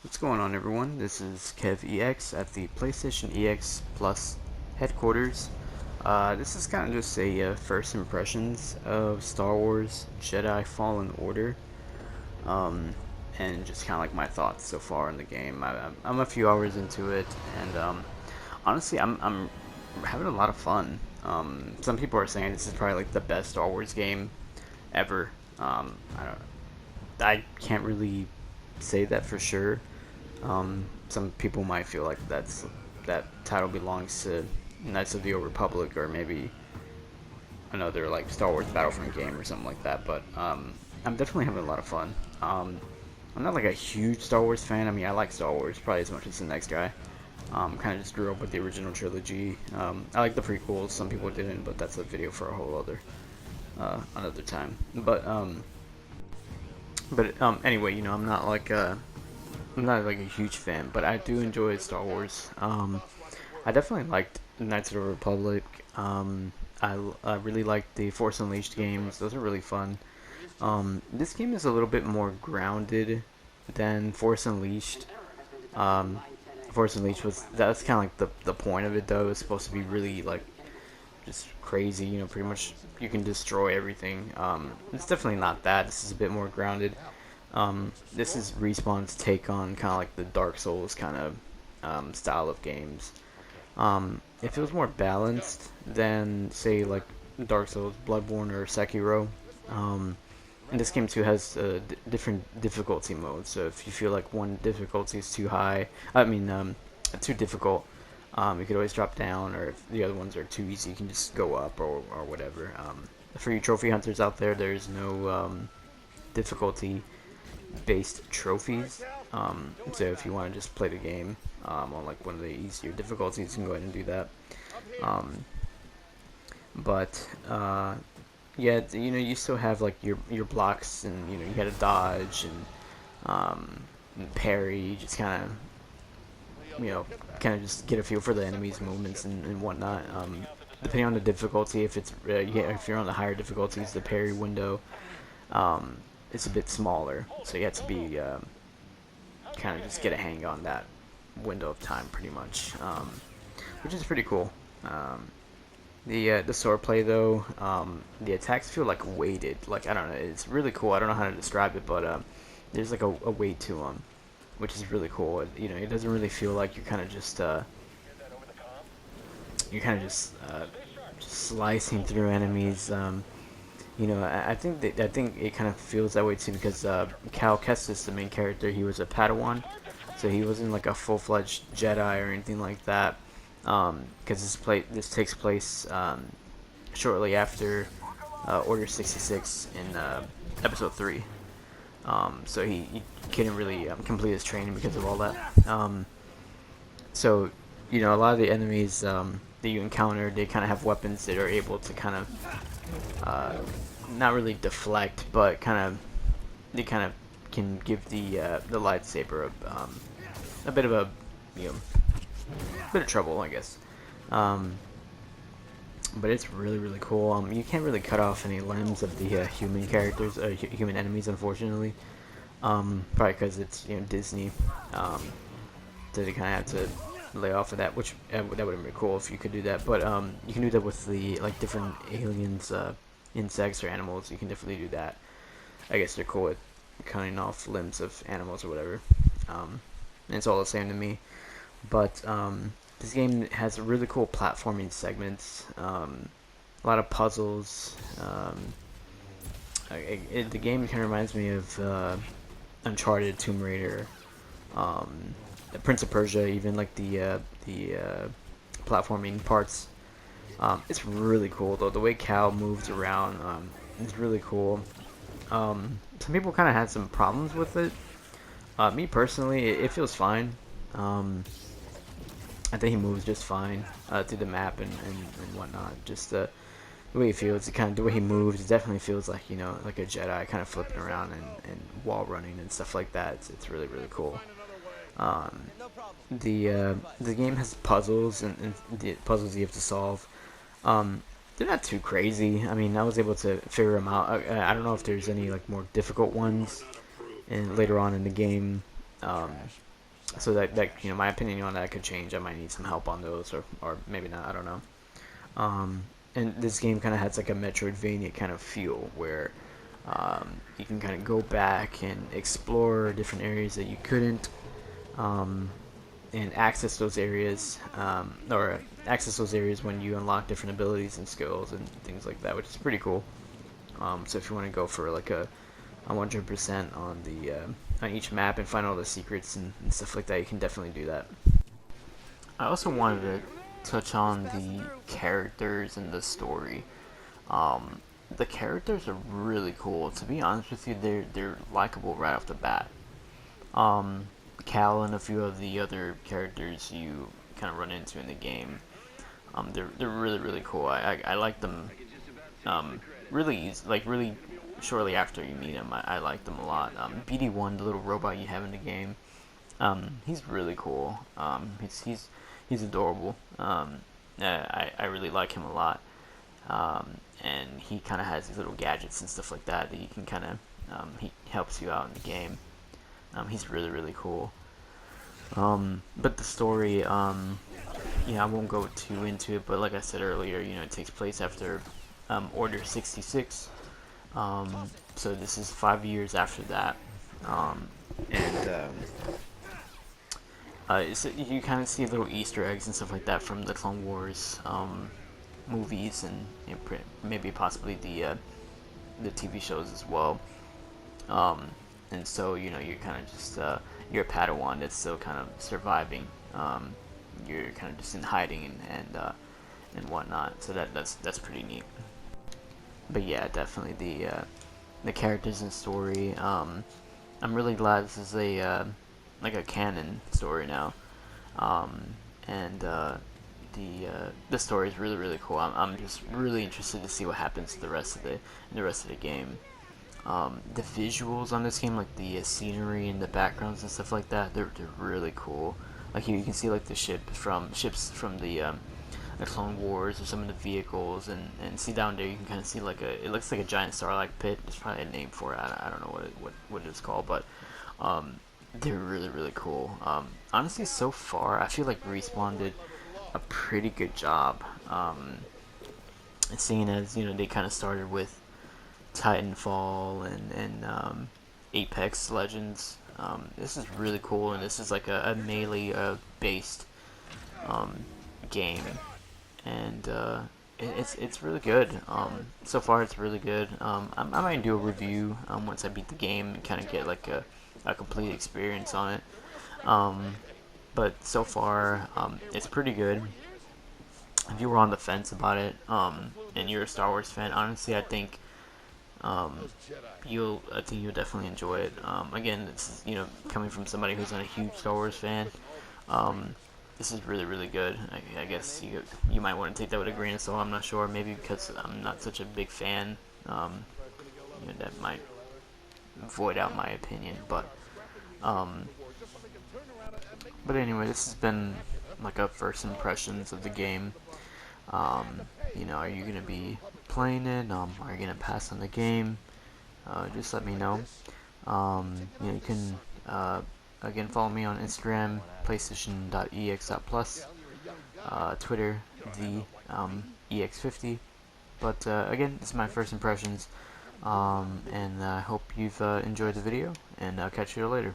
What's going on, everyone? This is KevEX at the PlayStation EX Plus headquarters. This is kind of just a first impressions of Star Wars Jedi Fallen Order, um, and just kind of like my thoughts so far in the game. I'm a few hours into it, and honestly, I'm having a lot of fun. Some people are saying this is probably like the best Star Wars game ever. I can't really say that for sure. Some people might feel like that title belongs to Knights of the Old Republic or maybe another like Star Wars Battlefront game or something like that. But I'm definitely having a lot of fun. I'm not like a huge Star Wars fan. I mean, I like Star Wars probably as much as the next guy. Kind of just grew up with the original trilogy. I like the prequels. Some people didn't, but that's a video for a whole other another time. But anyway, I'm not like a huge fan, but I do enjoy Star Wars. I definitely liked Knights of the Republic. I really liked the Force Unleashed games; those are really fun. This game is a little bit more grounded than Force Unleashed. Um, Force Unleashed was that's kind of like the point of it, though. It's supposed to be really like just crazy. You know, pretty much you can destroy everything. It's definitely not that. This is a bit more grounded. This is Respawn's take on kind of like the Dark Souls kind of style of games. It feels more balanced than, say, like Dark Souls, Bloodborne, or Sekiro. And this game too has different difficulty modes. So if you feel like one difficulty is too high, too difficult, you could always drop down. Or if the other ones are too easy, you can just go up or whatever. For you trophy hunters out there, there's no difficulty based trophies. So if you want to just play the game on like one of the easier difficulties, you can go ahead and do that. Um, but yeah, you still have like your blocks, and you got to dodge and parry. You just kind of just get a feel for the enemy's movements and whatnot. Depending on the difficulty, if you're on the higher difficulties, the parry window um, it's a bit smaller, so you have to be kind of just get a hang on that window of time, pretty much, which is pretty cool. The swordplay though, the attacks feel like weighted. Like I don't know, it's really cool. I don't know how to describe it, but there's like a weight to them, which is really cool. It doesn't really feel like you're kind of just slicing through enemies. I think it kind of feels that way too because Cal Kestis, the main character, he was a Padawan, so he wasn't like a full-fledged Jedi or anything like that. Because this takes place shortly after Order 66 in Episode 3. So he couldn't really complete his training because of all that. So a lot of the enemies that you encounter, they kind of have weapons that are able to kind of not really deflect, but they kind of can give the lightsaber a bit of a you know bit of trouble, I guess. Um, but it's really really cool. You can't really cut off any limbs of the human characters, human enemies, unfortunately. Probably because it's Disney. So they kind of have to lay off of that, which that would have been cool if you could do that. But you can do that with the like different aliens, insects or animals. You can definitely do that. I guess they're cool at cutting off limbs of animals or whatever. And it's all the same to me. But this game has really cool platforming segments, a lot of puzzles. The game kind of reminds me of Uncharted, Tomb Raider, Prince of Persia, even like the platforming parts. It's really cool though. The way Cal moves around is really cool. Some people kind of had some problems with it. Me personally, it feels fine. I think he moves just fine through the map and whatnot. Just the way he feels, the way he moves, it definitely feels like like a Jedi, kind of flipping around and wall running and stuff like that. It's really really cool. Um, the game has puzzles and the puzzles you have to solve. They're not too crazy. I mean, I was able to figure them out. I don't know if there's any like more difficult ones, and later on in the game. So that my opinion on that could change. I might need some help on those, or maybe not. I don't know. Um, and this game kind of has like a Metroidvania kind of feel where you can kind of go back and explore different areas that you couldn't, um, and access those areas, or access those areas when you unlock different abilities and skills and things like that, which is pretty cool. So if you want to go for like a 100% on the on each map and find all the secrets and stuff like that, you can definitely do that. I also wanted to touch on the characters and the story. The characters are really cool. To be honest with you, they're likable right off the bat. Um, Cal and a few of the other characters you kind of run into in the game, they're really cool. I like them. Really easy, like really shortly after you meet him, I like them a lot. BD1, the little robot you have in the game, he's really cool. He's adorable. I really like him a lot. And he kind of has these little gadgets and stuff like that that you can kind of he helps you out in the game. He's really cool. But the story, I won't go too into it. But like I said earlier, it takes place after Order 66. So this is 5 years after that, and you kind of see little Easter eggs and stuff like that from the Clone Wars movies and maybe possibly the TV shows as well. Um, and so you're kind of just you're a Padawan that's still kind of surviving. You're kind of just in hiding and whatnot. So that's pretty neat. But yeah, definitely the characters and story. I'm really glad this is a like a canon story now, and the story is really cool. I'm just really interested to see what happens to the rest of the game. The visuals on this game, like the scenery and the backgrounds and stuff like that, they're really cool. Like here you can see like the ships from the Clone Wars or some of the vehicles, and see down there you can kind of see like it looks like a giant starlight pit. There's probably a name for it. I don't know what it's called, but they're really cool. Honestly, so far I feel like Respawn did a pretty good job. Seeing as they kind of started with Titanfall and Apex Legends. This is really cool, and this is like a melee based game, and it's really good. So far, it's really good. I might do a review once I beat the game and kind of get like a complete experience on it. But so far, it's pretty good. If you were on the fence about it, and you're a Star Wars fan, honestly, I think you'll definitely enjoy it. Again, it's coming from somebody who's not a huge Star Wars fan. This is really good. I guess you might want to take that with a grain of salt. I'm not sure. Maybe because I'm not such a big fan. That might void out my opinion. But anyway, this has been like a first impressions of the game. Are you gonna be playing it? Are you gonna pass on the game? Just let me know. You can again follow me on Instagram, PlayStation.ex.plus, Twitter, the EX50. But again, this is my first impressions, and I hope you've enjoyed the video, and I'll catch you later.